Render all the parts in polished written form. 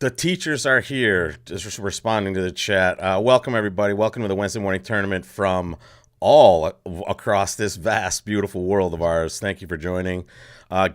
The teachers are here, just responding to the chat. Welcome, everybody. Welcome to the Wednesday morning tournament from all across this vast, beautiful world of ours. Thank you for joining.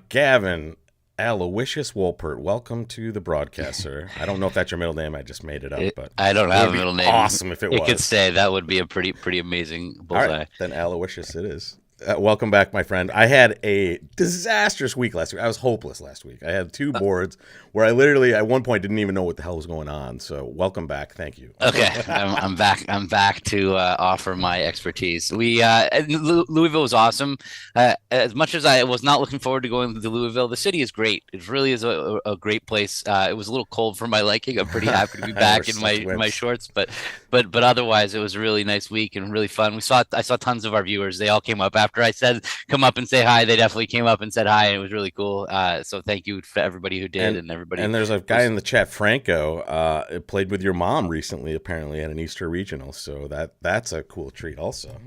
Gavin Aloysius Wolpert, welcome to the broadcast, sir. I don't know if that's your middle name. I just made it up. But I don't have a middle name. Awesome if it was. It could stay. That would be a pretty amazing bullseye. All right, then Aloysius it is. Welcome back, my friend. I had a disastrous week last week. I was hopeless last week. I had two boards where I literally, at one point, didn't even know what the hell was going on. So, welcome back. Thank you. Okay, I'm back. I'm back to offer my expertise. Louisville was awesome. As much as I was not looking forward to going to Louisville, the city is great. It really is a great place. It was a little cold for my liking. I'm pretty happy to be back in my shorts, but otherwise, it was a really nice week and really fun. I saw tons of our viewers. They all came up after I said come up and say hi. They definitely came up and said hi, and it was really cool. So thank you for everybody who did and everybody. And there's a guy in the chat, Franco, played with your mom recently, apparently at an Easter regional. So that's a cool treat, also.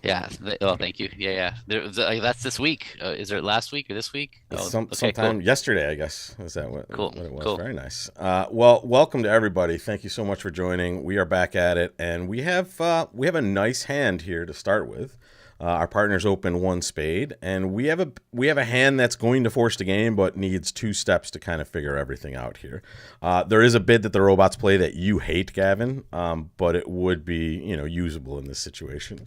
Yeah. Oh, thank you. Yeah. That's this week. Is it last week or this week? Sometime cool. Yesterday, I guess. Is that what it was? Cool. Very nice. Well, welcome to everybody. Thank you so much for joining. We are back at it, and we have a nice hand here to start with. Our partners open one spade, and we have a hand that's going to force the game, but needs two steps to kind of figure everything out here. There is a bid that the robots play that you hate, Gavin, but it would be usable in this situation.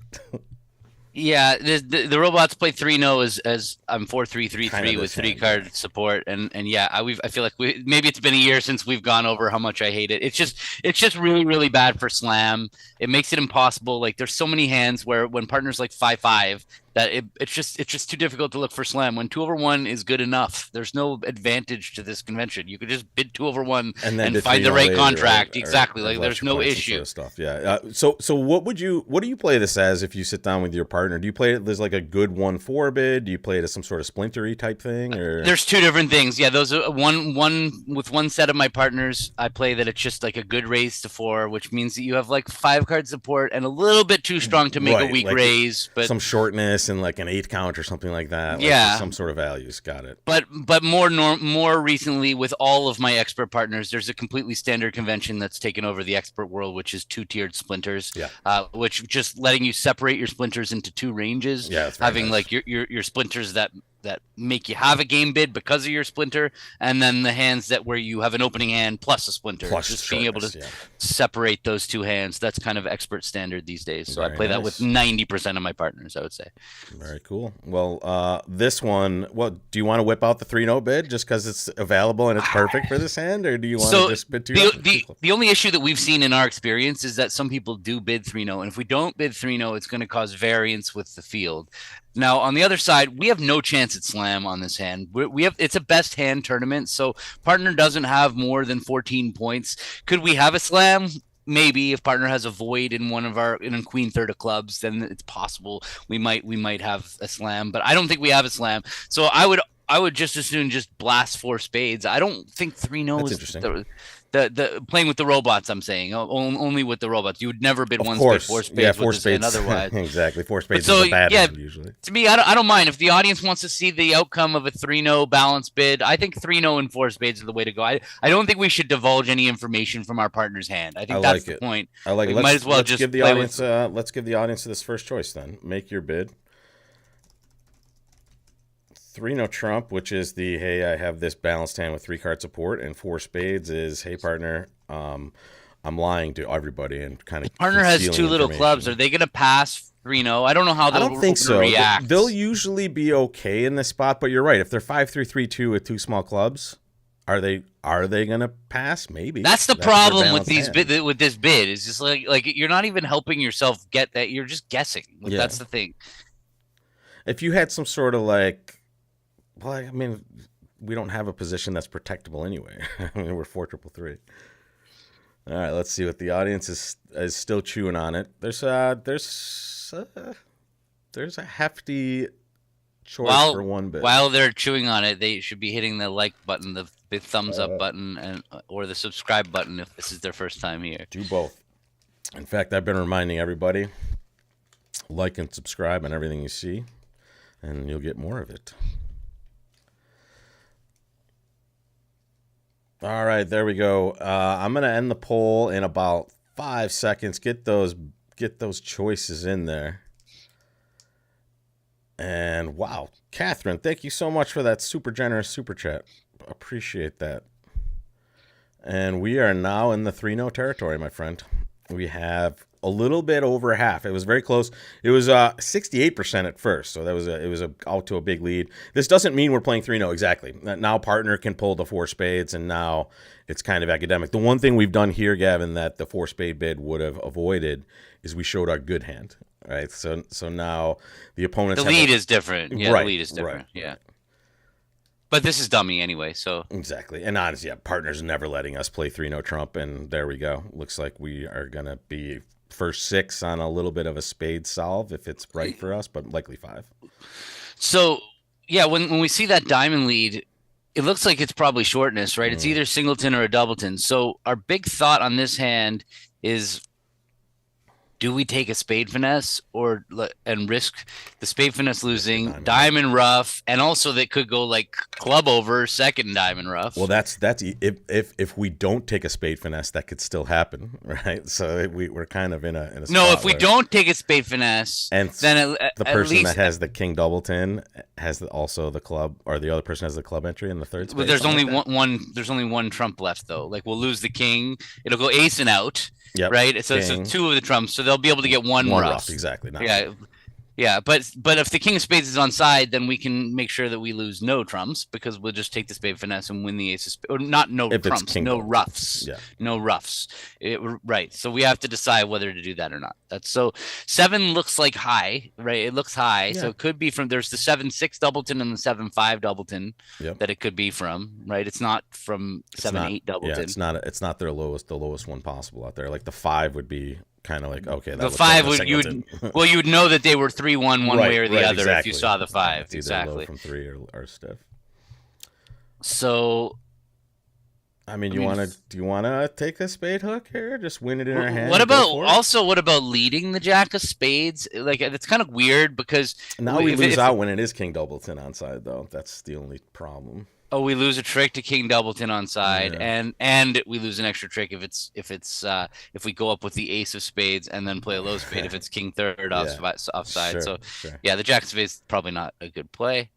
Yeah, the robots play 3-0 as I'm 4-3-3-3 with 3-card support, and yeah, I feel like maybe it's been a year since we've gone over how much I hate it. It's just really bad for slam. It makes it impossible. Like there's so many hands where when partners like 5-5 that it's just too difficult to look for slam. When 2/1 is good enough, there's no advantage to this convention. You could just bid 2/1 and find the right contract. Exactly, like there's no issue. Sort of stuff. Yeah. So what do you play this as if you sit down with your partner? Do you play it as like a good 1-4 bid? Do you play it as some sort of splintery type thing? Or there's two different things. Yeah, those are one with one set of my partners. I play that it's just like a good raise to 4, which means that you have like 5-card support and a little bit too strong to make a weak like raise, but some shortness and like an 8 count or something like that. Yeah, some sort of values. Got it. But more recently with all of my expert partners, there's a completely standard convention that's taken over the expert world, which is 2-tiered splinters. Yeah. Which just letting you separate your splinters into 2 ranges. Yeah. Having nice. Like your splinters that make you have a game bid because of your splinter, and then the hands that where you have an opening hand plus a splinter. Plus just being able to separate those 2 hands. That's kind of expert standard these days. So I play that with 90% of my partners, I would say. Very cool. Well, this one, do you want to whip out the 3-0 bid just because it's available and it's perfect for this hand, or do you want to just bid 2? The only issue that we've seen in our experience is that some people do bid 3-0, and if we don't bid 3-0, it's going to cause variance with the field. Now, on the other side, we have no chance at slam on this hand. It's a best hand tournament, so partner doesn't have more than 14 points. Could we have a slam? Maybe if partner has a void in in queen third of clubs, then it's possible we might have a slam. But I don't think we have a slam, so I would just as soon just blast 4 spades. I don't think 3-0 is interesting. The playing with the robots. I'm saying only with the robots. You would never bid 4 spades. Yeah, 4 spades. Otherwise, exactly. 4 spades is a bad hand usually. To me, I don't mind if the audience wants to see the outcome of a 3-0 balance bid. I think 3-0 and 4 spades are the way to go. I don't think we should divulge any information from our partner's hand. I think that's the point. I like it. Might as well just give the audience. Let's give the audience this first choice. Then make your bid. 3-0 trump, which is the hey, I have this balanced hand with 3-card support, and 4 spades is hey partner, I'm lying to everybody and kind of. Partner has 2 little clubs. Are they going to pass 3-0? I don't know how they'll react. They'll usually be okay in this spot, but you're right. If they're 5-3-3-2 with 2 small clubs, are they going to pass? Maybe. That's the problem with this bid. Is just like you're not even helping yourself get that. You're just guessing. That's the thing. If you had some sort of like. Well, I mean, we don't have a position that's protectable anyway. I mean, we're 4-3-3. All right, let's see what the audience is still chewing on it. There's a hefty choice for one bid. While they're chewing on it, they should be hitting the like button, the thumbs up button, or the subscribe button if this is their first time here. Do both. In fact, I've been reminding everybody, like and subscribe on everything you see, and you'll get more of it. All right, there we go. I'm gonna end the poll in about 5 seconds. Get those choices in there. And wow, Catherine, thank you so much for that super generous super chat. Appreciate that. And we are now in the 3-0 territory, my friend. We have a little bit over half. It was very close. It was 68% at first, so it was out to a big lead. This doesn't mean we're playing 3-0 exactly. Now partner can pull the 4 spades, and now it's kind of academic. The one thing we've done here, Gavin, that the 4 spade bid would have avoided is we showed our good hand. Right, so now the opponents. The lead is different. Yeah, right, the lead is different. Right, yeah. Right. But this is dummy anyway, so. Exactly. And honestly, partner's never letting us play 3-0 Trump, and there we go. Looks like we are going to be first 6 on a little bit of a spade solve if it's right for us, but likely 5. So, yeah, when we see that diamond lead, it looks like it's probably shortness, right? It's either singleton or a doubleton. So our big thought on this hand is, do we take a spade finesse and risk the spade finesse losing, diamond rough, and also that could go like club over, second diamond rough? Well, that's if we don't take a spade finesse, that could still happen, right? So we're kind of in a no. If we don't take a spade finesse, and then the person that has the king doubleton has also the club, or the other person has the club entry in the third spade. But there's only one. There's only one trump left though. Like we'll lose the king. It'll go ace and out. Yep. Right. So 2 of the trumps. So they'll be able to get one rough. Exactly. Yeah. Yeah. But if the king of spades is on side, then we can make sure that we lose no trumps because we'll just take the spade finesse and win the ace of spades. Or not no trumps, no roughs. Yeah. No roughs. Right. So we have to decide whether to do that or not. That's so 7 looks like high, right? It looks high. Yeah. So it could be from there's the 7-6 doubleton and the 7-5 doubleton that it could be from, right? It's not from 7-8 doubleton. Yeah, it's not the lowest one possible out there. Like the 5 would be kind of like, okay, the 5 would you would know that they were 3-1 one way or the other exactly. if you saw the 5. It's exactly. Low from 3 or stiff. So I mean, do you want to take a spade hook here? Just win it in our hand. What about leading the jack of spades? Like it's kind of weird because now we lose out when it is king doubleton on side though. That's the only problem. Oh, we lose a trick to king doubleton on side, and we lose an extra trick if we go up with the ace of spades and then play a low spade if it's king third offside. Sure. Yeah, the jack of spades is probably not a good play.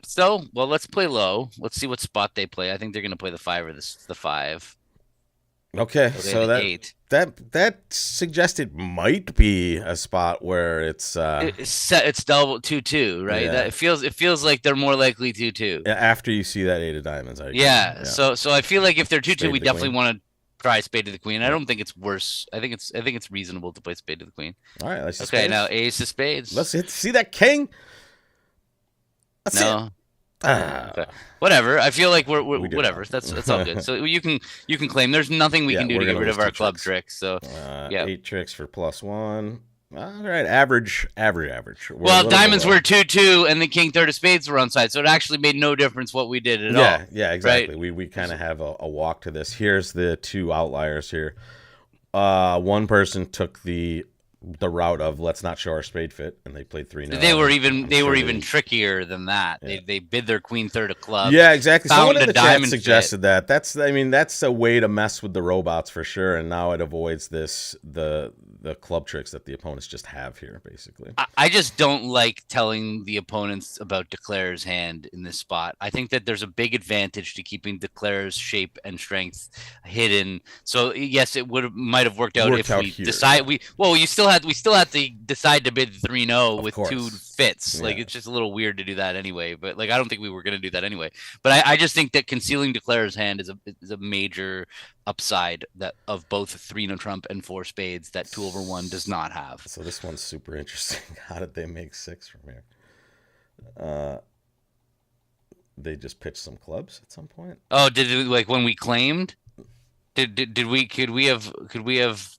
So, well, let's play low. Let's see what spot they play. I think they're going to play the 5 or the 5. Okay, so that suggested might be a spot where it's double 2-2, right? Yeah. It feels like they're more likely 2-2 after you see that 8 of diamonds. Yeah. So I feel like if they're 2-2, we definitely want to try spade to the queen. I don't think it's worse. I think it's reasonable to play spade to the queen. All right, let's now ace of spades. Let's see that king. Okay. Whatever. I feel like we're whatever. That's all good. So you can claim there's nothing we can do to get rid of our club tricks. So 8 tricks for +1. All right, average. Well, diamonds were 2-2, and the king third of spades were on side, so it actually made no difference what we did at all. Yeah, exactly. Right? We kind of have a walk to this. Here's the 2 outliers here. One person took the route of let's not show our spade fit, and they played 3-0. They were even trickier than that. Yeah. They bid their queen third of clubs. Yeah, exactly. Someone in the chat suggested that. That's a way to mess with the robots for sure, and now it avoids the club tricks that the opponents just have here, basically. I just don't like telling the opponents about Declare's hand in this spot. I think that there's a big advantage to keeping Declare's shape and strength hidden. So yes, it might have worked out if we decide we still had to decide to bid 3-0 with 2 fits. Yeah. Like it's just a little weird to do that anyway. But like I don't think we were going to do that anyway. But I just think that concealing Declare's hand is a major upside that of both 3-0 trump and 4 spades that 2/1 does not have. So this one's super interesting. How did they make 6 from here? They just pitched some clubs at some point. Oh, did it, like when we claimed? Could we have?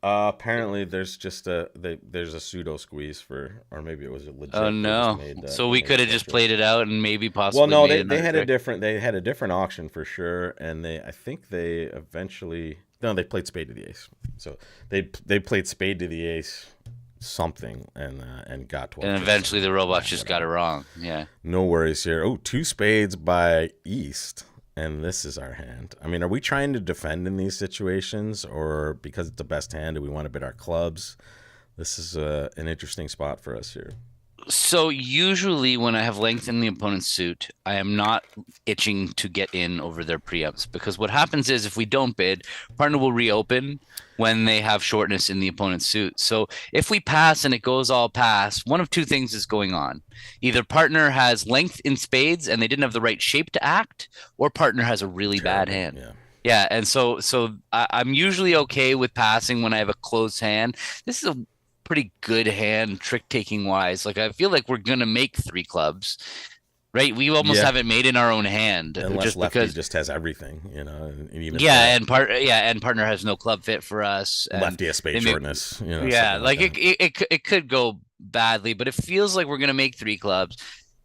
Apparently, there's just there's a pseudo squeeze or maybe it was a legit. Oh no! So we could have just played it out and maybe possibly. Well, no, they had a different auction for sure, and I think they eventually they played spade to the ace. So they played spade to the ace something and got 12. And eventually the robots just got it wrong. Yeah. No worries here. Oh, 2 spades by East. and this is our hand. I mean, are we trying to defend in these situations, or because it's the best hand, do we want to bid our clubs? This is an interesting spot for us here. So usually when I have length in the opponent's suit, I am not itching to get in over their preempts, because what happens is if we don't bid, partner will reopen when they have shortness in the opponent's suit. So if we pass and it goes all pass, one of two things is going on. Either partner has length in spades and they didn't have the right shape to act, or partner has a really bad hand. Yeah. Yeah, and so I'm usually okay with passing when I have a closed hand. This is a pretty good hand trick taking wise. Like, I feel like we're gonna make 3 clubs, right? We almost haven't made in our own hand, unless just lefty because just has everything, and even and partner has no club fit for us. And lefty has spade shortness. Like it could go badly, but it feels like we're gonna make 3 clubs.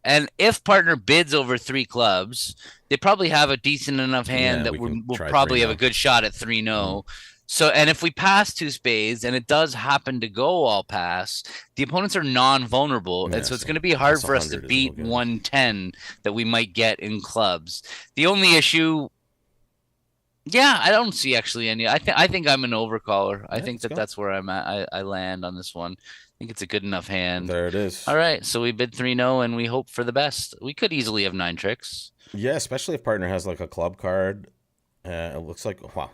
And if partner bids over 3 clubs, they probably have a decent enough hand that we'll probably have a good shot at 3-0. So, and if we pass 2 spades and it does happen to go all pass, the opponents are non-vulnerable. And so it's going to be hard for us to beat 110 that we might get in clubs. The only issue, I don't see actually any. I think I'm an overcaller. I think that's where I'm at. I land on this one. I think it's a good enough hand. There it is. All right, so we bid 3-0 and we hope for the best. We could easily have 9 tricks. Yeah, especially if partner has like a club card. It looks like, wow.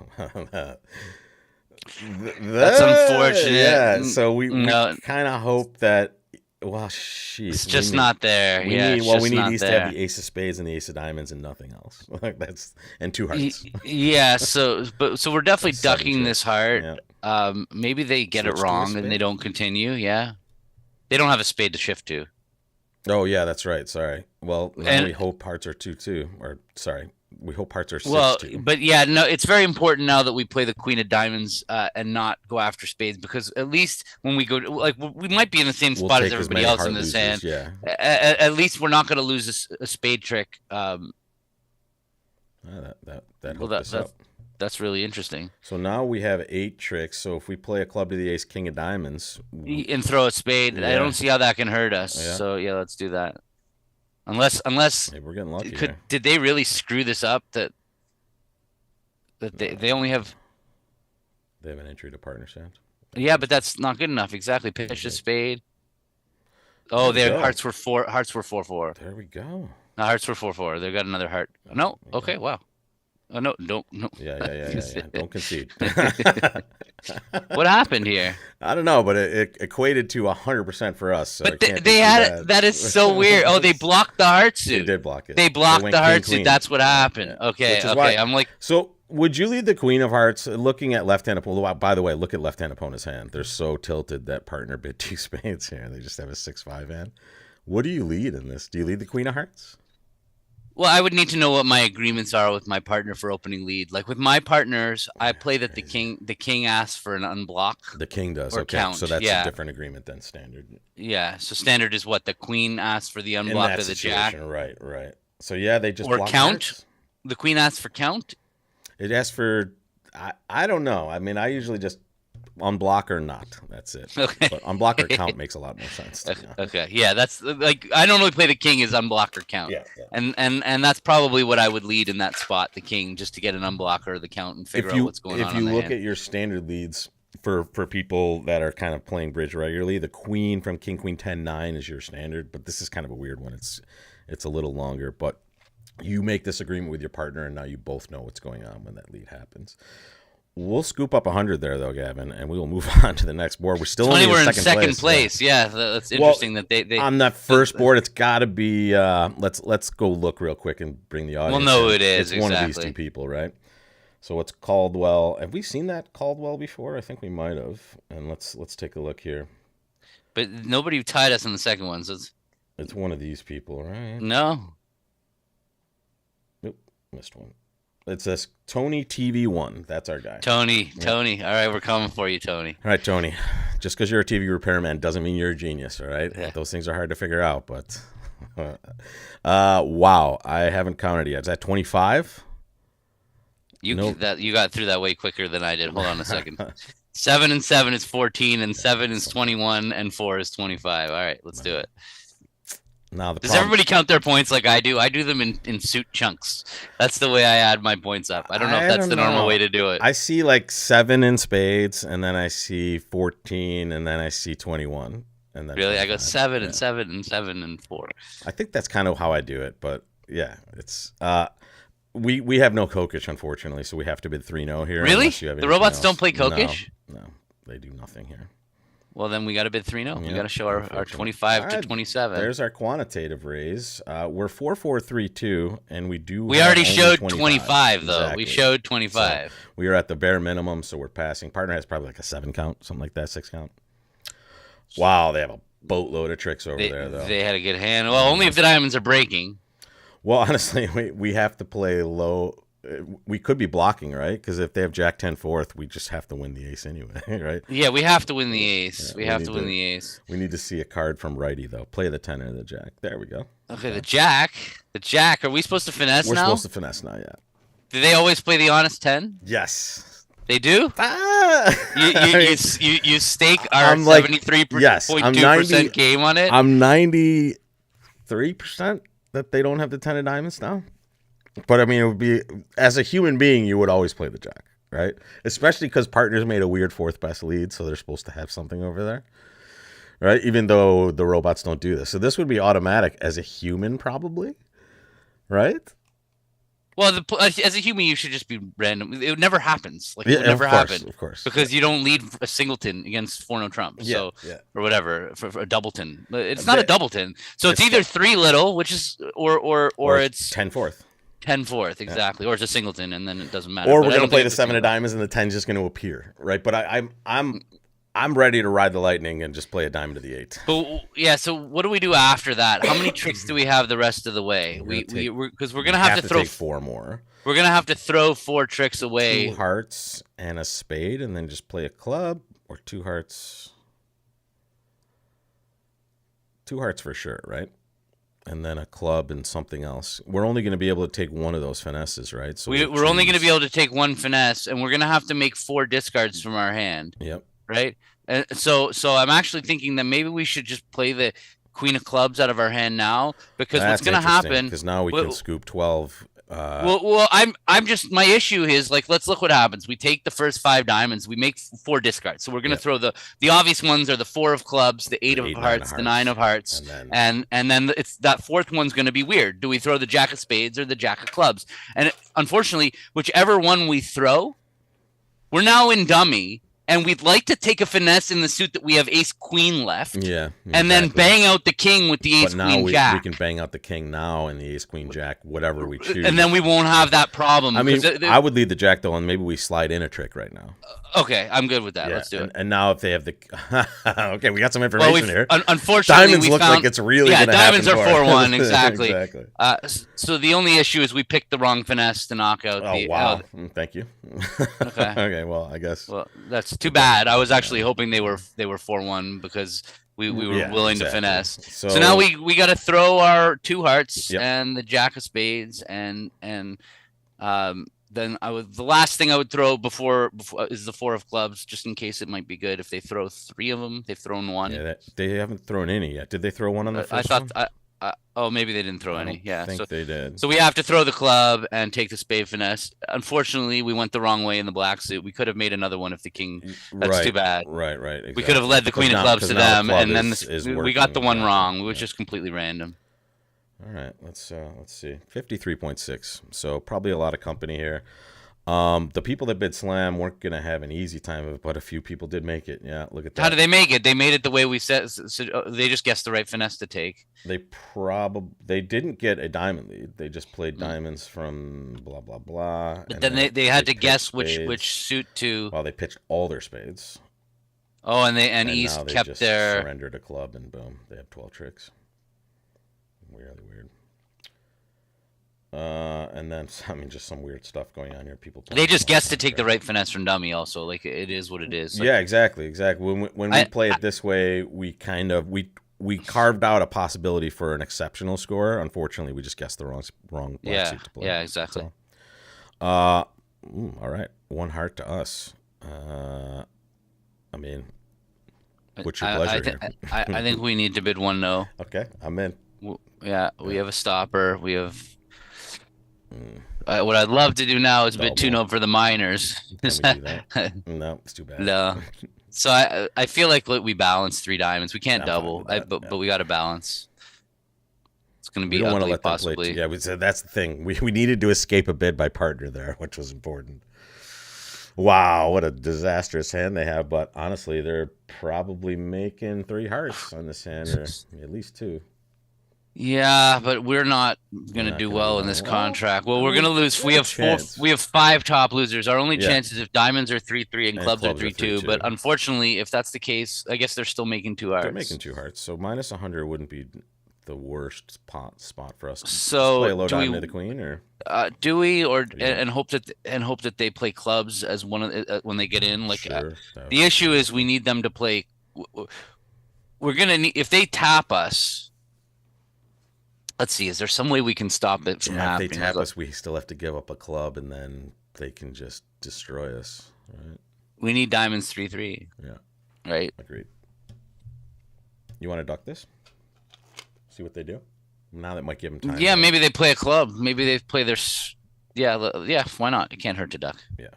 That's unfortunate. Yeah, so we kind of hope that. Well, sheesh, it's just not there. We need these to have the ace of spades and the ace of diamonds and nothing else. And 2 hearts. Yeah, so we're definitely ducking this heart. Yeah. Maybe they get it wrong and they don't continue. Yeah, they don't have a spade to shift to. Oh yeah, that's right. Sorry. Well, we hope hearts are 2-2, or sorry. We hope hearts are 6-2. But it's very important now that we play the queen of diamonds and not go after spades, because at least when we go we might be in the same spot as everybody else in this hand. Yeah. At least we're not going to lose a spade trick. That's really interesting. So now we have 8 tricks. So if we play a club to the ace, king of diamonds, and throw a spade, I don't see how that can hurt us. Yeah. So let's do that. Unless maybe we're getting lucky. Did they really screw this up that they only have? They have an entry to partner's hand. Yeah, but that's not good enough. Exactly. Pitch a spade. Oh, their hearts were 4. Hearts were 4-4. There we go. No, hearts were 4-4. They got another heart. No. Okay. Wow. Oh, no. Yeah. Don't concede. What happened here? I don't know, but it equated to 100% for us. So but they had that is so weird. Oh, they blocked the heart suit. They did block it. They blocked the heart suit. That's what happened. Yeah. Okay. I'm like, so would you lead the queen of hearts looking at left-hand opponent? By the way, look at left-hand opponent's hand. They're so tilted that partner bid 2 spades here. They just have a 6-5 hand. What do you lead in this? Do you lead the queen of hearts? Well, I would need to know what my agreements are with my partner for opening lead. Like with my partners, I play that the king asks for an unblock. The king does. Or okay, count. So that's a different agreement than standard. Yeah. So standard is what the queen asks for the unblock of the jack. Right. So they just or block count. Hearts. The queen asks for count. It asks for. I don't know. I mean, I usually just unblock or not. That's it. Okay. But unblock or count makes a lot more sense. Okay. Yeah, that's like I normally play the king as unblock or count. Yeah. And that's probably what I would lead in that spot, the king, just to get an unblocker or the count and figure out what's going on. If you look at your standard leads for people that are kind of playing bridge regularly, the queen from king queen 10-9 is your standard, but this is kind of a weird one. It's a little longer, but you make this agreement with your partner and now you both know what's going on when that lead happens. We'll scoop up 100 there, though, Gavin, and we will move on to the next board. We're still only in second place. Yeah, that's interesting that they on that first board. It's got to be. Let's go look real quick and bring the audience. Well, no, it is one of these 2 people, right? So it's Caldwell. Have we seen that Caldwell before? I think we might have. And let's take a look here. But nobody tied us in the second one, so it's one of these people, right? No. Nope, missed one. It says Tony TV1. That's our guy. Tony. All right, we're coming for you, Tony. All right, Tony. Just because you're a TV repairman doesn't mean you're a genius, all right? Yeah. Those things are hard to figure out, but... wow, I haven't counted yet. Is that 25? You got through that way quicker than I did. Hold on a second. 7 and 7 is 14, and 7 is 21, and 4 is 25. All right, let's do it. Now the Does problem, everybody count their points like I do? I do them in suit chunks. That's the way I add my points up. I don't know if that's the normal way to do it. I see like 7 in spades, and then I see 14, and then I see 21, and then Really, I 25. go 7 and 7 and 7 and 4. I think that's kind of how I do it, but yeah, it's we have no Kokish, unfortunately, so we have to bid 3-0 here. Really? Unless you have The robots else. don't play Kokish? No, they do nothing here. Well, then we got to bid 3-0. We Yep, got to show our 25 to 27. There's our quantitative raise. We're 4-4-3-2, and we do. We have already only showed 25 though. Exactly. We showed 25. So we are at the bare minimum, so we're passing. Partner has probably like a 7 count, something like that, 6 count. Wow, they have a boatload of tricks over there, though. They had a good hand. Well, only if the diamonds are breaking. Well, honestly, we have to play low. We could be blocking, right? Because if they have Jack 10 fourth, we just have to win the ace anyway, right? Yeah, we have to win the ace. Yeah, we have to win the ace. We need to see a card from righty, though. Play the 10 or the Jack. There we go. Okay, the Jack. The Jack. Are we supposed to finesse We're now? supposed to finesse now, yeah. Do they always play the honest 10? Yes. They do? Ah! You stake our I'm like, 73.2% yes, I'm 90 game on it? I'm 93% that they don't have the 10 of diamonds now. But I mean, it would be, as a human being, you would always play the Jack, right? Especially because partners made a weird 4th best lead, so they're supposed to have something over there, right? Even though the robots don't do this. So this would be automatic as a human, probably, right? Well, as a human, you should just be random. It never happens. Like, it Yeah, would never of course, happen. of course. Because you don't lead a singleton against 4-no trump. So, Yeah. or whatever, for a doubleton. It's not a doubleton. So it's either 3 little, which is, or it's 10 fourth. 10 fourth, exactly. Or it's a singleton, and then it doesn't matter. Or But we're I going to don't play think the it's a 7 of singleton. diamonds and the 10's just going to appear, right? But I'm ready to ride the lightning and just play a diamond to the 8. But yeah, so what do we do after that? How many tricks do we have the rest of the way? Because we're gonna have to throw take 4 more. We're gonna have to throw 4 tricks away. 2 hearts and a spade, and then just play a club, or 2 hearts. 2 hearts for sure, right? And then a club and something else. We're only going to be able to take one of those finesses, right? So We're only going to be able to take 1 finesse, and we're going to have to make 4 discards from our hand. Yep. Right. And so I'm actually thinking that maybe we should just play the queen of clubs out of our hand now, because what's going to happen? Because now we can scoop 12. Well, I'm just, my issue is, like, let's look what happens. We take the first 5 diamonds, we make 4 discards. So we're going to throw the obvious ones are the 4 of clubs, the 8 of hearts, the 9 of hearts, and then it's that 4th one's going to be weird. Do we throw the Jack of spades or the Jack of clubs? And unfortunately, whichever one we throw, we're now in dummy. And we'd like to take a finesse in the suit that we have ace queen left. Yeah. Exactly. And then bang out the king with the ace queen jack. We can bang out the king now and the ace queen jack, whatever we choose. And then we won't have that problem. I mean, I would lead the jack though, and maybe we slide in a trick right now. Okay, I'm good with that. Yeah, let's do it. And now if they have the okay, we got some information here. Unfortunately, diamonds look like it's really yeah, going to happen. Diamonds are 4-1 exactly. Exactly. So the only issue is we picked the wrong finesse to knock out. Oh wow! Thank you. Okay. Okay. Well, I guess. Well, that's too bad. I was actually hoping they were 4-1 because we were willing to finesse. So now we got to throw our 2 hearts and the jack of spades and then the last thing I would throw before is the 4 of clubs, just in case it might be good if they throw 3 of them. They've thrown 1. Yeah, they haven't thrown any yet. Did they throw 1 on the first one? Oh, maybe they didn't throw any. Yeah, I think they did. So we have to throw the club and take the spade finesse. Unfortunately, we went the wrong way in the black suit. We could have made another one if the king. That's too bad. Right. Exactly. We could have led the queen of clubs to them, and then we got the one wrong. It was Yeah. just completely random. All right, let's see. 53.6. So probably a lot of company here. The people that bid slam weren't gonna have an easy time of it, but a few people did make it. Yeah, look at that. How did they make it? They made it the way we said. So they just guessed the right finesse to take. They didn't get a diamond lead. They just played diamonds from blah blah blah. But then they had to guess which suit to. Well, they pitched all their spades. Oh, and East kept their surrendered a club, and boom, they have 12 tricks. Really weird. And then, I mean, just some weird stuff going on here. People. They just guessed to take the right finesse from dummy. Also, like, it is what it is. Like, yeah, exactly. When we play it this way, we kind of we carved out a possibility for an exceptional score. Unfortunately, we just guessed the wrong black suit to play. Yeah, exactly. So, all right, 1 heart to us. I mean, what's your pleasure here? I think we need to bid 1 no. Okay, I'm in. We have a stopper. We have Mm, what I'd love to do now is bid double. 2-0 for the minors. Can we do that? No, it's too bad. No. So I feel like we balance 3 diamonds. We can't I'm fine double. with that. But Yeah. we got to balance. It's going to We be don't want to ugly, let them play. possibly. Yeah, we said that's the thing. We needed to escape a bid by partner there, which was important. Wow, what a disastrous hand they have. But honestly, they're probably making 3 hearts on this hand, or at least 2. Yeah, but we're not We're gonna not do going to do well in this well. Well, contract. Well, I we're gonna mean, lose. we have a We chance. have 5 top losers. Our only Yeah, chance is if diamonds are 3-3 and and clubs are clubs are 3-2. But 3-2. unfortunately, if that's the case, I guess they're still making two They're making hearts. 2 hearts, so minus 100 wouldn't be the worst spot for us. Just play So a low diamond to the queen, or do we or what do you think? and hope that they play clubs as one of when they get in? Like Sure, that would the be issue is we beautiful. need them to play. We're gonna need if they tap us. Let's see. Is there some way we can stop it from Yeah, if they happening? tap us, we still have to give up a club, and then they can just destroy us. Right? We need diamonds 3-3, Yeah, right? agreed. You want to duck this? See what they do. Now that might give them time. Yeah, maybe they play a club. Maybe they play their. Yeah. Why not? It can't hurt to duck. Yeah.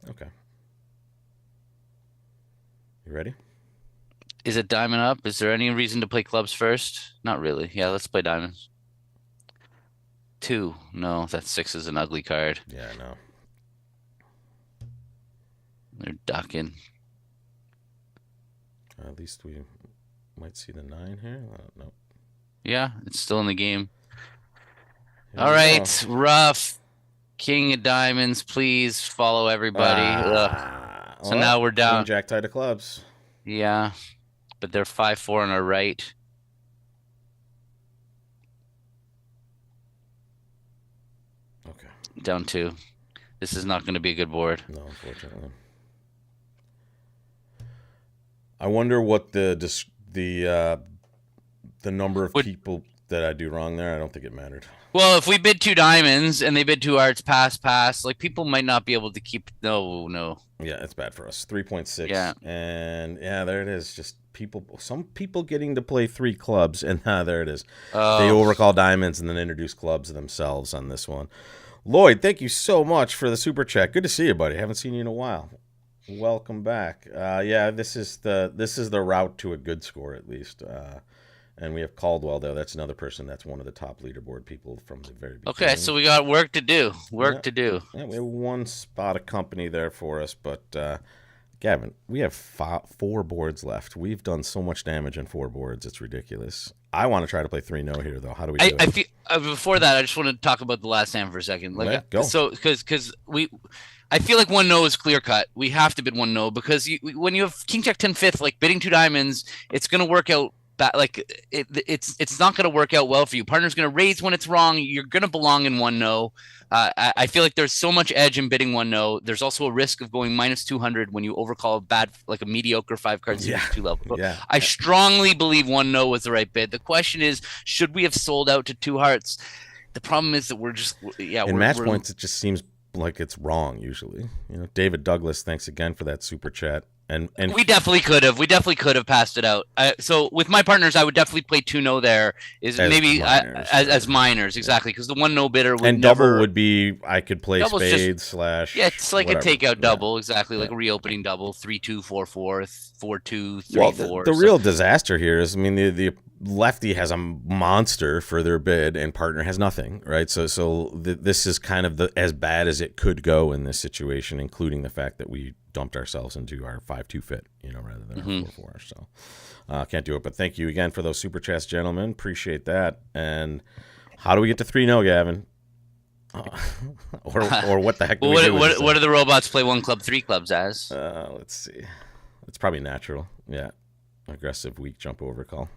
Okay. You ready? Is it diamond up? Is there any reason to play clubs first? Not really. Yeah, let's play diamonds. 2. No, that 6 is an ugly card. Yeah, I know. They're ducking. At least we might see the 9 here. No. Yeah, it's still in the game. Here All we right, go. rough. King of diamonds, please follow everybody. So Well, now we're Queen down. Jack tied of clubs. Yeah, but they're 5-4 on our right. Okay. Down 2. This is not going to be a good board. No, unfortunately. I wonder what the number of Would people that I do wrong there. I don't think it mattered. Well, if we bid 2 diamonds and they bid 2 hearts, pass, like people might not be able to keep. No. Yeah, it's bad for us. 3.6. Yeah. And yeah, there it is. Just some people getting to play 3 clubs, and there it is. They Oh, overcall diamonds and then introduce clubs themselves on this one. Lloyd, thank you so much for the super chat. Good to see you, buddy. Haven't seen you in a while. Welcome back. Yeah, this is the route to a good score at least. And we have Caldwell though. That's another person. That's one of the top leaderboard people from the very beginning. okay. So we got work to do. Yeah. To do. Yeah, we have 1 spot of company there for us, but Gavin, we have 4 boards left. We've done so much damage in 4 boards, it's ridiculous. I want to try to play 3-0 here, though. How do we do I it? feel before that, I just want to talk about the last hand for a second. Like, Okay, go. so because I feel like 1-0 is clear cut. We have to bid 1-0 because when you have King Jack 10 fifth, like bidding 2 diamonds, it's gonna work out. Like it's not going to work out well for you. Partner's going to raise when it's wrong. You're going to belong in 1-0. I feel like there's so much edge in bidding 1-0. There's also a risk of going minus 200 when you overcall a bad, like a mediocre 5-card Yeah. 2 level. Yeah. I strongly believe 1-0 was the right bid. The question is, should we have sold out to 2 hearts? The problem is that we're just In match points, it just seems like it's wrong usually. David Douglas, thanks again for that super chat. And we definitely could have. We definitely could have passed it out. So with my partners, I would definitely play 2-0 there. Is As maybe minors, as minors, exactly, because the 1-0 bidder would and never. double would be I could play Double's spades slash. Yeah, it's like whatever. a takeout double, exactly, like Yeah. a reopening double, 3-2, 4-4, 4-2, 3-4. Well, the real disaster here is, I mean, the lefty has a monster for their bid and partner has nothing, right? So this is kind of as bad as it could go in this situation, including the fact that we dumped ourselves into our 5-2 fit, rather than our 4-4. So can't do it. But thank you again for those super chats, gentlemen. Appreciate that. And how do we get to 3-0, Gavin? Or what the heck do we do? What do the robots play 1 club, 3 clubs as? Let's see. It's probably natural. Yeah. Aggressive, weak jump over call.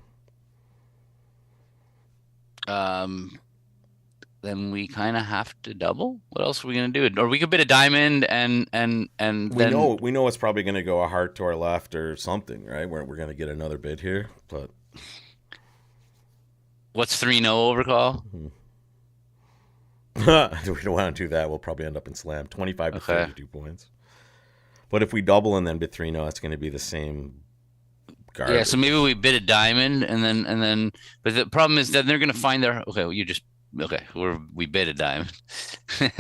Then we kind of have to double. What else are we gonna do? Or we could bid a diamond and we know it's probably going to go a heart to our left or something, right? We're going to get another bid here, but what's 3-0 overcall? we don't want to do that. We'll probably end up in slam 25 to 32 points. But if we double and then bid 3-0, it's going to be the same Garbage. Yeah, so maybe we bid a diamond but the problem is that they're gonna find their we bid a diamond.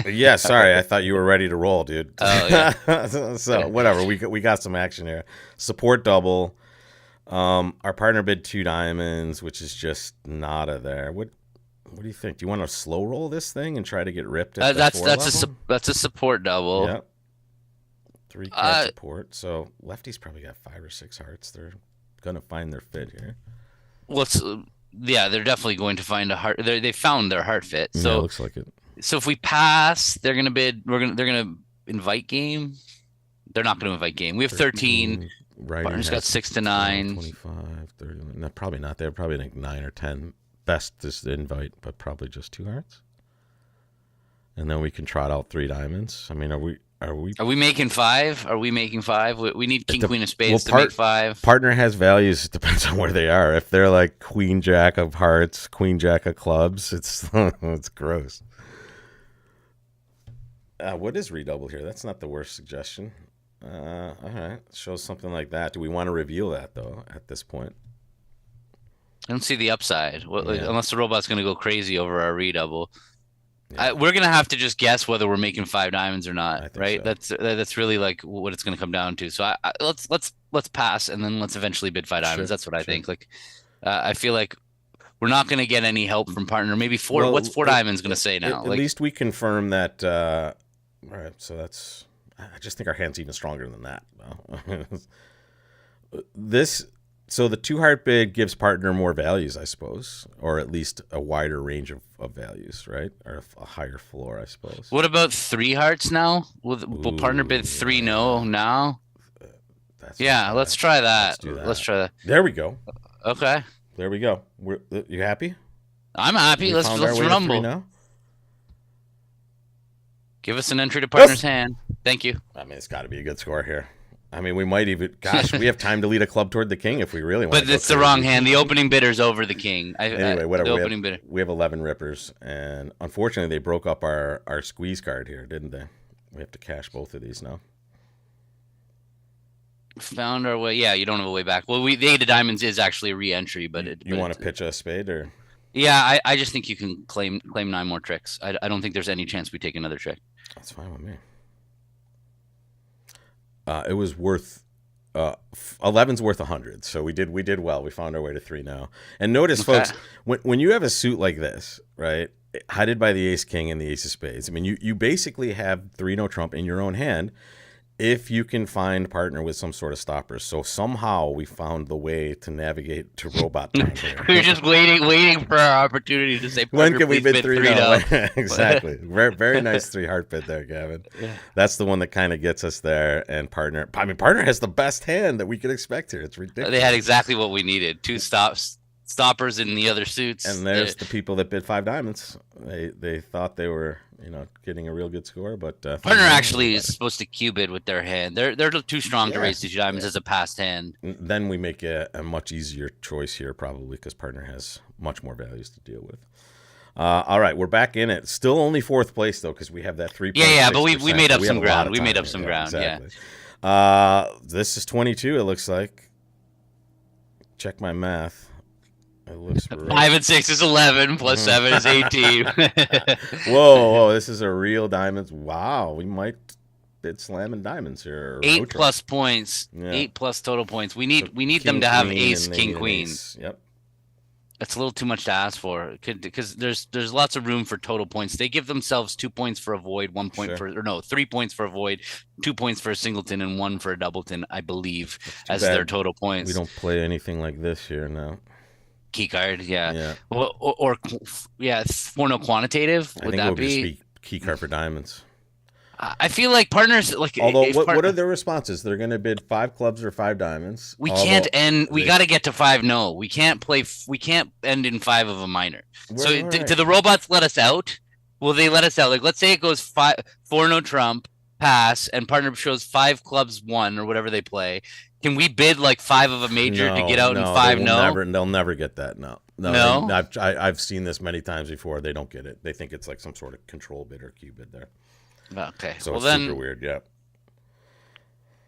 Yeah, sorry, I thought you were ready to roll, dude. Oh yeah. So whatever, we got some action here. Support double. Our partner bid 2 diamonds, which is just nada there. What do you think? Do you want to slow roll this thing and try to get ripped at that's level? that's a support double. Yep. 3 card support. So lefty's probably got 5 or 6 hearts. They're gonna find their fit here. They're definitely going to find a heart. They found their heart fit. So yeah, it looks like it. So if we pass, they're gonna bid. They're gonna invite game. They're not gonna invite game. We have 13. Partner's got 6 to 9. 25, 30. No, probably not. They're probably like 9 or 10. Best is the invite, but probably just 2 hearts. And then we can trot out 3 diamonds. I mean, are we making 5? Are we making 5? We need king, queen of spades to make 5. Partner has values. It depends on where they are. If they're like queen, jack of hearts, queen, jack of clubs, it's it's gross. What is redouble here? That's not the worst suggestion. All right. Shows something like that. Do we want to reveal that, though, at this point? I don't see the upside. Unless the robot's going to go crazy over our redouble. Yeah. We're going to have to just guess whether we're making 5 diamonds or not, right? So. That's really like what it's going to come down to. So let's pass, and then let's eventually bid 5 diamonds. That's what I think. Like, I feel like we're not going to get any help from partner. Maybe 4. What's 4 diamonds going to say now? At least we confirm that. All right. So that's. I just think our hand's even stronger than that. So the 2 heart bid gives partner more values, I suppose, or at least a wider range of values, right? Or a higher floor, I suppose. What about 3 hearts now? Will partner bid 3 no now? Let's try that. Let's do that. Let's try that. There we go. Okay. There we go. You happy? I'm happy. Let's rumble. Now? Give us an entry to partner's hand. Thank you. I mean, it's got to be a good score here. I mean, we might even. Gosh, we have time to lead a club toward the king if we really want. But it's the wrong hand. The opening bidder's over the king. Anyway, whatever. The opening bidder. We have 11 rippers, and unfortunately, they broke up our squeeze card here, didn't they? We have to cash both of these now. Found our way. Yeah, you don't have a way back. Well, the 8 of diamonds is actually a re-entry, but you want to pitch a spade or? Yeah, I just think you can claim 9 more tricks. I don't think there's any chance we take another trick. That's fine with me. It was worth 11's worth 100, so we did well. We found our way to 3 now. And notice, folks, when you have a suit like this, right, headed by the ace king and the ace of spades, I mean, you basically have 3 no trump in your own hand. If you can find partner with some sort of stoppers. So somehow we found the way to navigate to robot time. We were just waiting for our opportunity to say, when can we bid 3 no? Exactly. Very nice 3 heart bid there, Gavin. Yeah. That's the one that kind of gets us there. And partner has the best hand that we could expect here. It's ridiculous. They had exactly what we needed. 2 stoppers in the other suits. And there's the people that bid 5 diamonds. They thought they were, getting a real good score, but partner actually is supposed to cube it with their hand. They're too strong to raise 2 diamonds as a passed hand. Then we make a much easier choice here, probably because partner has much more values to deal with. All right, we're back in it. Still only 4th place though, because we have that 3. Yeah, but we made up some ground. We made up some ground. Exactly. Yeah. This is 22. It looks like. Check my math. It looks right. 5 and 6 is 11, plus 7 is 18. Whoa, this is a real diamonds. Wow, we might bid slamming diamonds here. 8 plus points. Yeah. 8 plus total points. We need them to have ace, king, queen. Yep. That's a little too much to ask for because there's lots of room for total points. They give themselves 2 points for a void, 1 point for 3 points for a void, 2 points for a singleton, and 1 for a doubleton, I believe, as their total points. We don't play anything like this here now. Key card, yeah. Or 4 no quantitative. Would that be just key card for diamonds? I feel like partners like. Although, what are their responses? They're going to bid 5 clubs or 5 diamonds. We can't end. We got to get to 5. No, we can't play. We can't end in 5 of a minor. So, do the robots let us out? Will they let us out? Like, let's say it goes 4 no trump, pass, and partner shows 5 clubs 1 or whatever they play. Can we bid like 5 of a major to get out in 5? They'll never get that. No. I've seen this many times before. They don't get it. They think it's like some sort of control bid or Q bid there. Okay. So it's super weird. Yeah.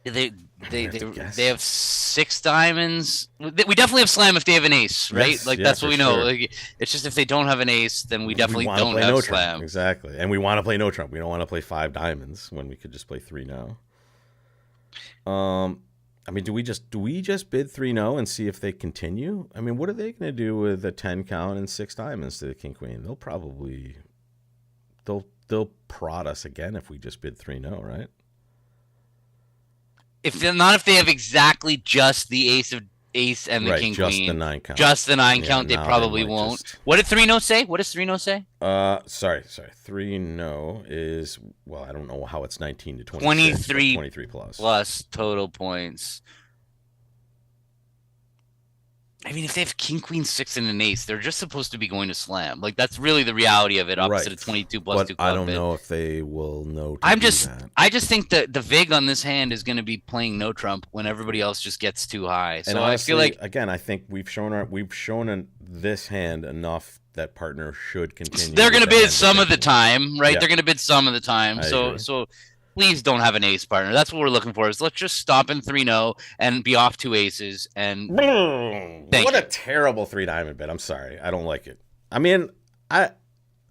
They I'm gonna they have they to they guess. have 6 diamonds. We definitely have slam if they have an ace, right? Yes, Like yeah, that's what for we know. sure. Like, it's just if they don't have an ace, then we We definitely want to don't play have no trump, slam. exactly, and we want to play no trump. We don't want to play 5 diamonds when we could just play 3 no. Um, I mean, do we just bid 3 no and see if they continue? I mean, what are they going to do with a 10 count and 6 diamonds to the king queen? They'll prod us again if we just bid 3 no, right? If they're not, if they have exactly just the ace and the Right, king just the queen, 9 count. just the nine Yeah, count, they now they probably might won't. just. What did 3 no say? What does 3 no say? Sorry. 3 no is, well, I don't know how it's 19 to 26, but 23 23 plus. plus total points. I mean, if they have king, queen, six, and an ace, they're just supposed to be going to slam. Like that's really the reality of it. Opposite of Right, 22 plus but two I club don't bid. know if they will know to I'm do just, that. I just think that the vig on this hand is going to be playing no trump when everybody else just gets too high. And So I feel honestly, like again, I think we've shown this hand enough that partner should continue they're with going to the bid hand we're some of the thinking of. time, right? Yeah, They're going to bid some of the time. I So, agree. so please don't have an ace partner. That's what we're looking for. Is let's just stop in 3-0 and be off 2 aces. And thank What a you. terrible 3 diamond bid. I'm sorry, I don't like it. I mean, I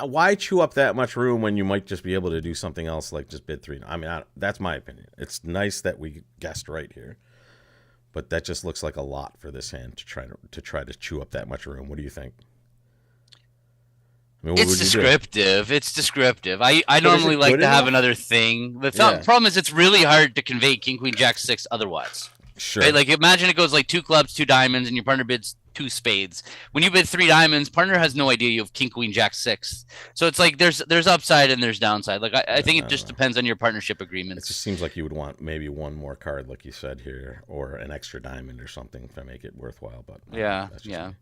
why chew up that much room when you might just be able to do something else like just bid 3? I mean, that's my opinion. It's nice that we guessed right here, but that just looks like a lot for this hand to try to chew up that much room. What do you think? I mean, what It's would you do? descriptive. It's descriptive. I But is normally it like good to have enough? another thing. The Yeah, problem is it's really hard to convey king, queen, jack, six otherwise. Right? sure. Like imagine it goes like 2 clubs, 2 diamonds, and your partner bids 2 spades. When you bid 3 diamonds, partner has no idea you have king, queen, jack, six. So it's like there's upside and there's downside. Like I Yeah, think I it don't just know. depends on your partnership It just agreements. seems like you would want maybe one more card, like you said here, or an extra diamond or something to make it worthwhile. But I don't know. Yeah, That's just yeah. me.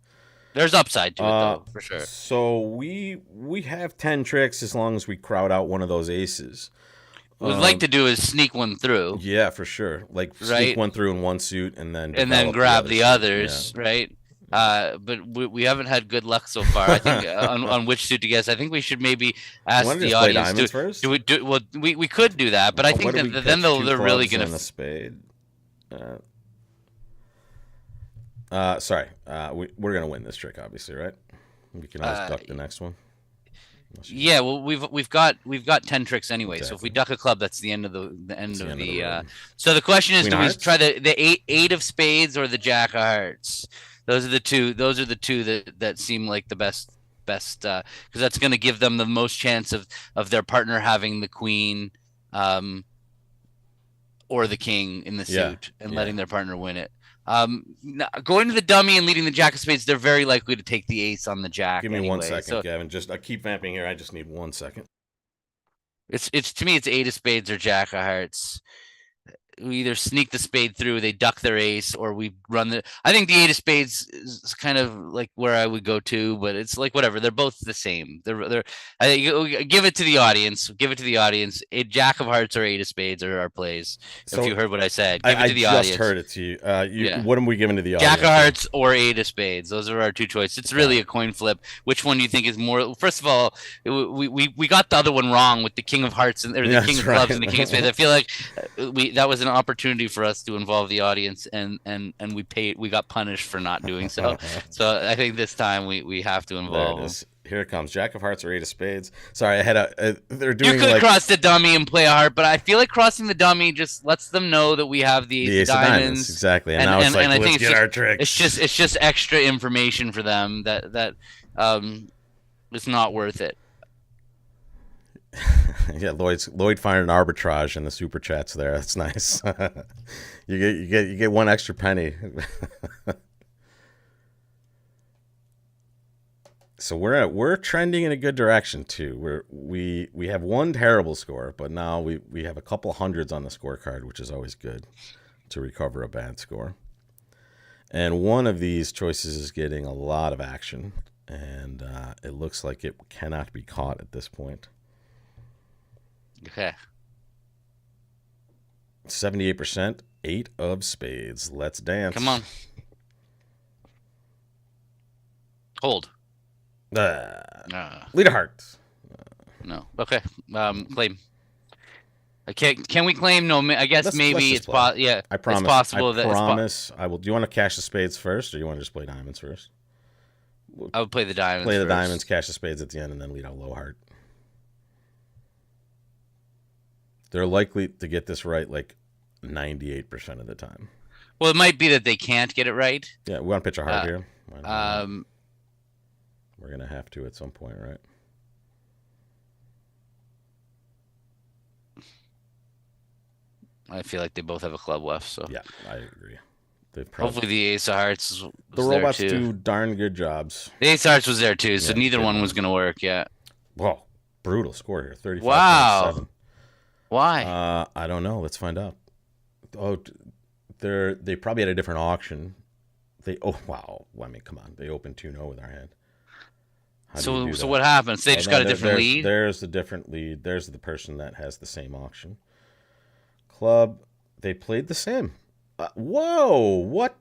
There's upside to it Uh, though, for sure. so we have 10 tricks as long as we crowd out one of those aces. What we'd like Um, to do is sneak one through, yeah, for sure. Like sneak right? one through in one suit and then And then develop the grab other the suit. Yeah, others, right? yeah. But we haven't had good luck so far. I think on which suit to guess. I think we should maybe You ask want to the just play audience. Do diamonds first? do we do well? We could do that, but I What think do we that then catch? Two they're really clubs gonna. and a spade. Uh, sorry. We're gonna win this trick, obviously, right? We can always Uh, duck the next one. yeah, well, we've got 10 tricks anyway. So if we Exactly. duck a club, that's the end of the It's end the of end of the the. road. So the question is, Queen do of we try Hearts. the eight of spades or the jack of hearts? Those are the two. Those are the two that seem like the best because that's going to give them the most chance of their partner having the queen, um, or the king in the Yeah, suit and yeah. letting their partner win it. Going to the dummy and leading the jack of spades, they're very likely to take the ace on the jack Give me one anyway. second, So Gavin. Just I keep vamping here. I just need 1 second. it's to me it's eight of spades or jack of hearts. We either sneak the spade through, they duck their ace, or we run the. I think the eight of spades is kind of like where I would go to, but it's like whatever. They're both the same. They're. Give it to the audience. Give it to the audience. A jack of hearts or eight of spades are our plays. If So you heard what I said, give it I to the just audience. heard it to you. Yeah. What are we giving to the Jack of audience here? hearts or eight of spades. Those are our two choices. It's Got really it. a coin flip. Which one do you think is more? First of all, we got the other one wrong with the king of hearts or the king That's of right. clubs and the king of spades. I feel like that was an opportunity for us to involve the audience, and we got punished for not doing so. So I think this time we have to There involve it them. is. Here it comes. Jack of Hearts or Eight of Spades. Sorry, I had they're You doing could like cross the dummy and play a heart, but I feel like crossing the dummy just lets them know that we have the the ace Ace of of Diamonds. diamonds. Exactly. And And now it's and, like, and I let's think get our tricks. it's just extra information for them that it's not worth it. Yeah, Lloyd finding arbitrage in the super chats there. That's nice. You get 1 extra penny. So we're trending in a good direction too. We have one terrible score, but now we have a couple hundreds on the scorecard, which is always good to recover a bad score. And one of these choices is getting a lot of action, and it looks like it cannot be caught at this point. Okay. 78%, eight of spades. Let's dance. Come on. Hold. Uh, Uh, lead a heart. no. Okay. Claim. Can we claim no? I guess Let's maybe just it's play. yeah. I promise. It's possible I that promise. I will. Do you want to cash the spades first, or you want to just play diamonds first? I would play the diamonds. Play the first. diamonds, cash the spades at the end, and then lead out low heart. They're likely to get this right like 98% of the time. Well, it might be that they can't get it right. Yeah, we want to pitch a heart here. We're gonna have to at some point, right? I feel like they both have a club left, so yeah, I agree. Hopefully the ace of hearts. The robots do darn good jobs. The ace of hearts was there too, so neither one was gonna work. Yeah. Whoa, brutal score here. 35.7. Wow. Why? I don't know. Let's find out. Oh, they probably had a different auction. Wow. I mean, come on. They opened 2-0 with our hand. So what happens? They just got a different lead? There's the different lead. There's the person that has the same auction. Club, they played the same. Whoa, what?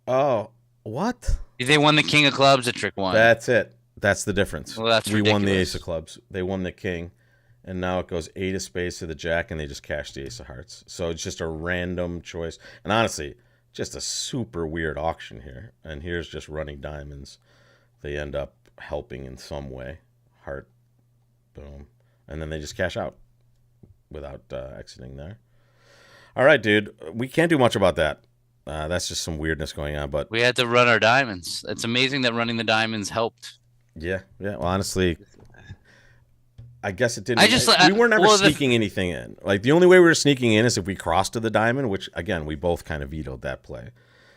Oh, what? They won the king of clubs at trick one. That's it. That's the difference. Well, that's we ridiculous. won the ace of clubs. They won the king. And now it goes 8 of spades to the jack, and they just cash the ace of hearts. So it's just a random choice. And honestly, just a super weird auction here. And here's just running diamonds. They end up helping in some way. Heart, boom. And then they just cash out without exiting there. All right, dude. We can't do much about that. That's just some weirdness going on. But we had to run our diamonds. It's amazing that running the diamonds helped. Yeah. Well, honestly, I guess it didn't. We were never sneaking anything in. Like, the only way we were sneaking in is if we crossed to the diamond, which, again, we both kind of vetoed that play.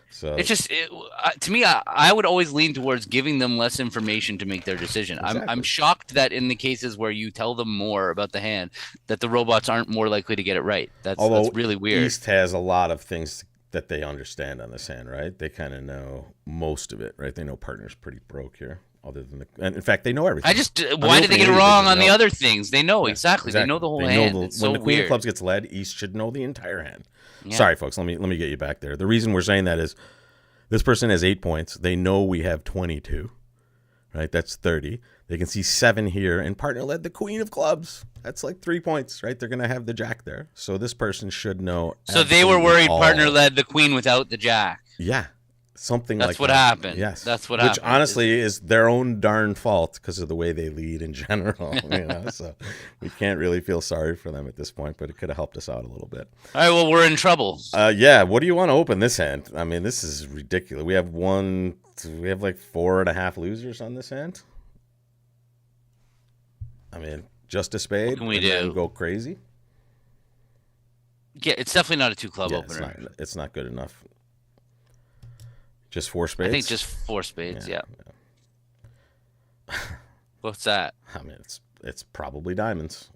So it's just to me, I would always lean towards giving them less information to make their decision. Exactly. I'm shocked that in the cases where you tell them more about the hand, that the robots aren't more likely to get it right. That's really weird. East has a lot of things that they understand on this hand, right? They kind of know most of it, right? They know partner's pretty broke here. Other than and in fact, they know everything. Why did they get it wrong on the other things? They know exactly. They know the whole hand. When the queen of clubs gets led, East should know the entire hand. Yeah. Sorry, folks. Let me get you back there. The reason we're saying that is this person has 8 points. They know we have 22, right? That's 30. They can see 7 here, and partner led the queen of clubs. That's like 3 points, right? They're gonna have the jack there, so this person should know. So they were worried partner led the queen without the jack. Yeah. Something like that. That's what happened. Yes. That's what happened. Which honestly is their own darn fault because of the way they lead in general. So we can't really feel sorry for them at this point, but it could have helped us out a little bit. All right, well, we're in trouble. Yeah, what do you want to open this hand? I mean, this is ridiculous. We have like 4.5 losers on this hand. I mean, just a spade. What can we do? Go crazy? Yeah, it's definitely not a 2-club opener. It's not good enough. Just 4 spades? I think just 4 spades, yeah. What's that? I mean, it's probably diamonds.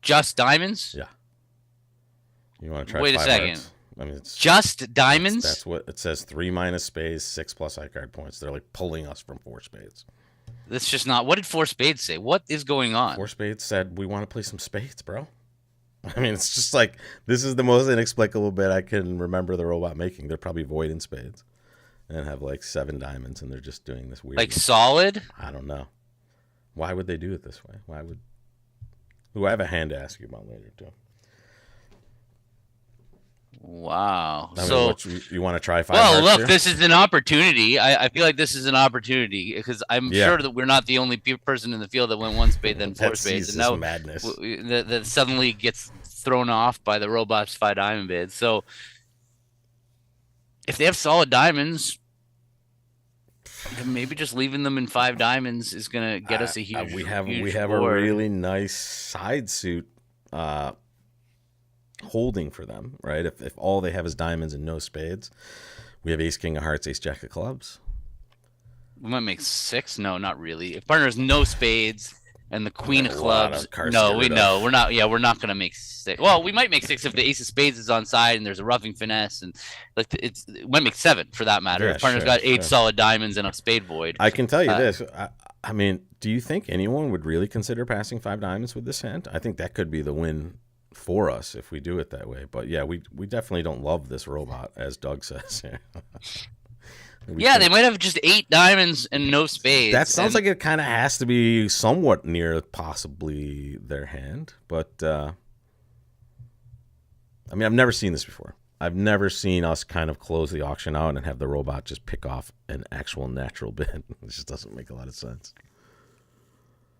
Just diamonds? Yeah. You want to try? Wait a second. Hearts? I mean, it's just diamonds. That's what it says. 3 minus spades, 6 plus high card points. They're like pulling us from 4 spades. That's just not. What did 4 spades say? What is going on? 4 spades said we want to play some spades, bro. I mean, it's just like this is the most inexplicable bit I can remember the robot making. They're probably voiding spades. And have like 7 diamonds, and they're just doing this weird. Like solid? I don't know. Why would they do it this way? Why would? Ooh, I have a hand to ask you about later too. Wow. I mean, so you want to try 5? Well, look, here? This is an opportunity. I feel like this is an opportunity because I'm sure that we're not the only person in the field that went 1 spade, then 4 spades, and now madness that suddenly gets thrown off by the robots 5 diamond bids. So if they have solid diamonds, maybe just leaving them in 5 diamonds is gonna get us a huge. We have board. A really nice side suit holding for them, right? If all they have is diamonds and no spades, we have ace king of hearts, ace jack of clubs. We might make 6. No, not really. If partner has no spades and the queen of clubs, no, we know we're not. Yeah, we're not gonna make 6. Well, we might make 6 if the ace of spades is on side and there's a roughing finesse, and like it might make 7 for that matter. If partner's got 8 solid diamonds and a spade void. I can tell you this. I mean, do you think anyone would really consider passing 5 diamonds with this hand? I think that could be the win for us if we do it that way. But yeah, we definitely don't love this robot, as Doug says. Yeah, they might have just 8 diamonds and no spades. That sounds like it kind of has to be somewhat near possibly their hand, but I mean, I've never seen this before. I've never seen us kind of close the auction out and have the robot just pick off an actual natural bid. It just doesn't make a lot of sense.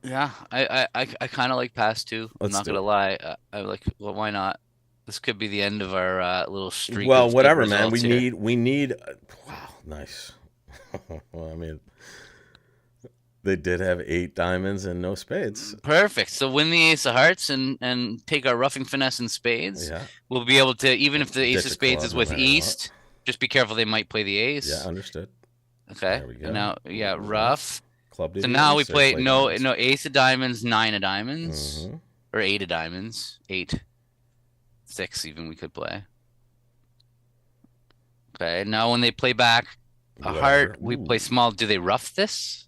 Yeah, I kind of like pass too. I'm not gonna lie. I like. Well, why not? This could be the end of our little streak. Well, whatever, man. We need. Wow, nice. Well, I mean, they did have 8 diamonds and no spades. Perfect. So win the ace of hearts and take our roughing finesse and spades. Yeah. We'll be able to, even if the ace of spades is with East, just be careful. They might play the ace. Yeah, understood. Okay. There we go. And now, yeah, rough. Club. So now we play no ace of diamonds, 9 of diamonds, or 8 of diamonds, 8, 6 even we could play. Okay. Now when they play back a heart, we play small. Do they rough this?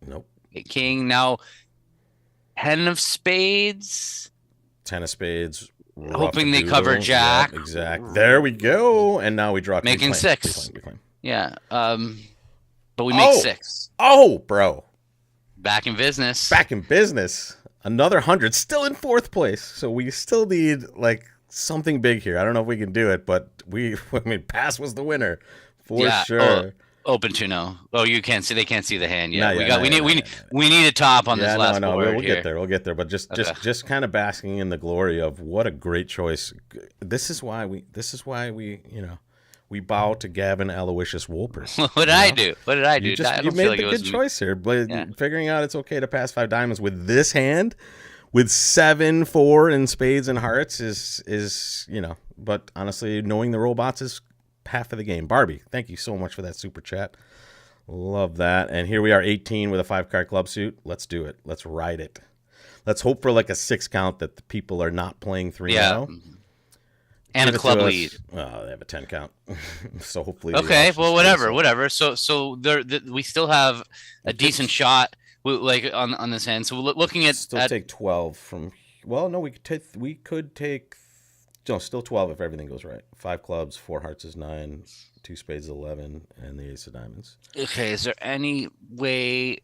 Nope. King. Now 10 of spades. 10 of spades. Hoping they cover jack. Yep, exactly. There we go. And now we draw. Making 6. Yeah. But we make 6. Oh, bro. Back in business. Back in business. Another 100. Still in 4th place. So we still need like something big here. I don't know if we can do it, but I mean, pass was the winner for sure. Open to no. Oh, you can't see. They can't see the hand yet. We need a top on this last board. We'll get there. We'll get there. But just kind of basking in the glory of what a great choice. This is why we we bow to Gavin Aloysius Wolpert. What did I do? What did I do? You made the good choice here, but figuring out it's okay to pass 5 diamonds with this hand, with 7, 4, and spades and hearts is But honestly, knowing the robots is half of the game. Barbie, thank you so much for that super chat. Love that. And here we are, 18 with a 5-card club suit. Let's do it. Let's ride it. Let's hope for like a 6 count that the people are not playing 3 now. And a club lead. Oh, they have a 10 count. So hopefully. Okay, well, whatever. So we still have a decent shot like on this hand. So looking at take 12 from. Well, no, we could take. No, still 12 if everything goes right. 5 clubs, 4 hearts is 9, 2 spades is 11, and the ace of diamonds. Okay, is there any way?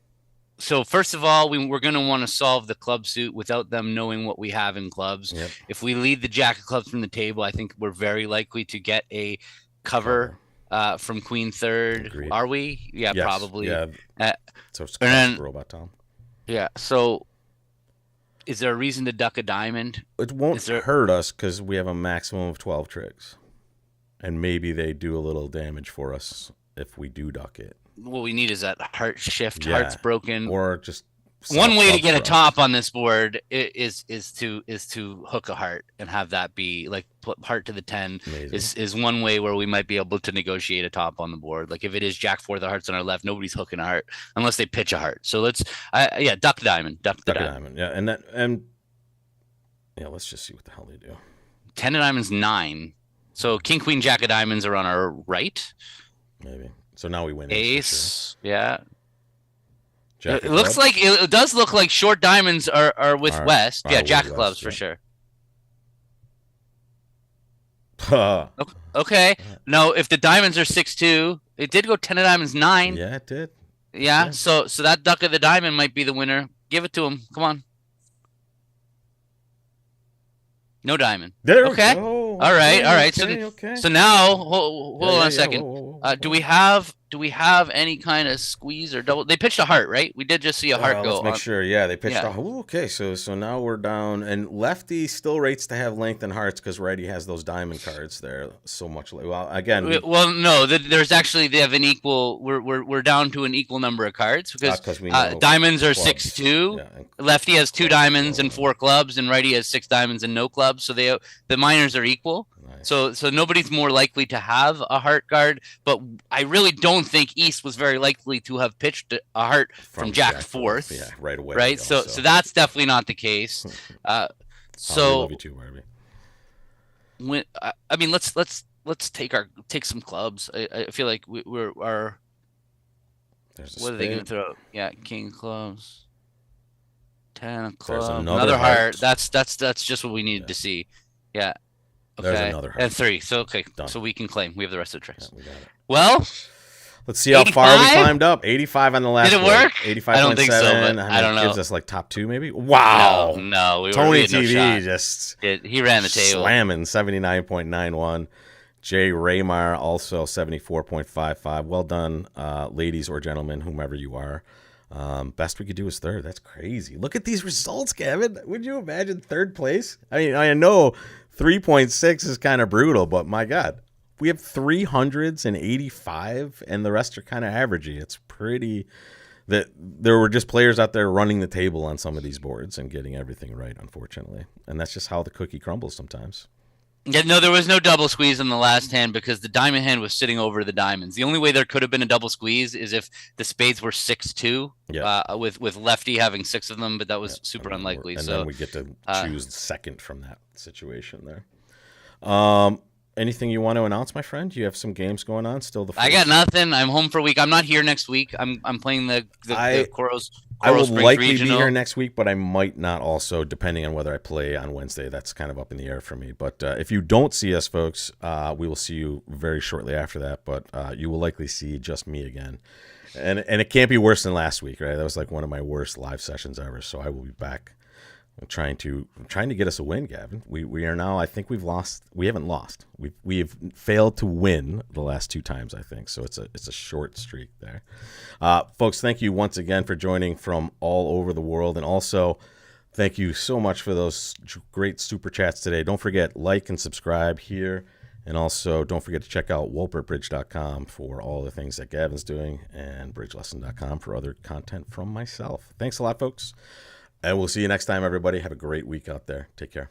So first of all, we're going to want to solve the club suit without them knowing what we have in clubs. Yep. If we lead the jack of clubs from the table, I think we're very likely to get a cover from queen third. Agreed. Are we? Yeah, yes. Probably. Yeah. So it's robot Tom. Yeah. So is there a reason to duck a diamond? It won't hurt us because we have a maximum of 12 tricks. And maybe they do a little damage for us if we do duck it. What we need is that heart shift. Yeah. Heart's broken. Or just one way to get a top on this board is to hook a heart and have that be like heart to the 10. Amazing. is one way where we might be able to negotiate a top on the board. Like if it is jack 4 the hearts on our left, nobody's hooking a heart unless they pitch a heart. So let's duck diamond. Duck the diamond. Yeah, let's just see what the hell they do. 10 of diamonds 9. So king queen jack of diamonds are on our right. Maybe. So now we win. Ace, yeah. Jack it looks like it does look like short diamonds are with West. Yeah, jack of clubs for sure. Okay. No, if the diamonds are 6-2, it did go 10 of diamonds 9. Yeah, it did. Yeah. So that duck of the diamond might be the winner. Give it to him. Come on. No diamond. There we go. All right. So now, hold on a second. Do we have any kind of squeeze or double? They pitched a heart, right? We did just see a heart go. Let's make sure. Yeah, they pitched a. Okay, so now we're down, and lefty still rates to have length and hearts because righty has those diamond cards there so much. Well, again. No. There's actually they have an equal. We're down to an equal number of cards because diamonds are 6-2. Yeah. Lefty has 2 diamonds and 4 clubs, and righty has 6 diamonds and no clubs. So the minors are equal. Nice. So nobody's more likely to have a heart guard, but I really don't think East was very likely to have pitched a heart from Jack 4th. Yeah, right away. Right. So that's definitely not the case. I love you too, Barbie. Let's take some clubs. I feel like we're what are they going to throw? Yeah, king clubs. 10 of clubs. Another heart. That's just what we needed to see. Yeah. Okay. There's another heart. And 3. So Done. So we can claim we have the rest of the tricks. Yeah, we got it. Well, Let's see how far we 85? climbed up. 85 on the last Did it one. work? 85.7. I don't think so, but and I don't it gives know. us like top 2 maybe. Wow. No, we Tony had no TV shot. just He ran the table. slamming 79.91. Jay Raymar also 74.55. Well done, ladies or gentlemen, whomever you are. Best we could do is third. That's crazy. Look at these results, Gavin. Would you imagine third place? I mean, I know 3.6 is kind of brutal, but my God, we have 300s and 85, and the rest are kind of averagey. It's pretty that there were just players out there running the table on some of these boards and getting everything right, unfortunately. And that's just how the cookie crumbles sometimes. Yeah, no, there was no double squeeze in the last hand because the diamond hand was sitting over the diamonds. The only way there could have been a double squeeze is if the spades were 6-2, with lefty having 6 of them, but that was super unlikely. And so then we get to choose second from that situation there. Anything you want to announce, my friend? You have some games going on still. I got nothing. I'm home for a week. I'm not here next week. I'm playing the Coral I will Springs likely Regional. be here next week, but I might not also, depending on whether I play on Wednesday. That's kind of up in the air for me. But if you don't see us, folks, we will see you very shortly after that. But you will likely see just me again. And it can't be worse than last week, right? That was like one of my worst live sessions ever. So I will be back. I'm trying to get us a win, Gavin. We are now. I think we've lost. We haven't lost. We've failed to win the last 2 times. I think so. It's a short streak there, folks. Thank you once again for joining from all over the world, and also thank you so much for those great super chats today. Don't forget like and subscribe here, and also don't forget to check out wolpertbridge.com for all the things that Gavin's doing, and bridgelesson.com for other content from myself. Thanks a lot, folks. And we'll see you next time, everybody. Have a great week out there. Take care.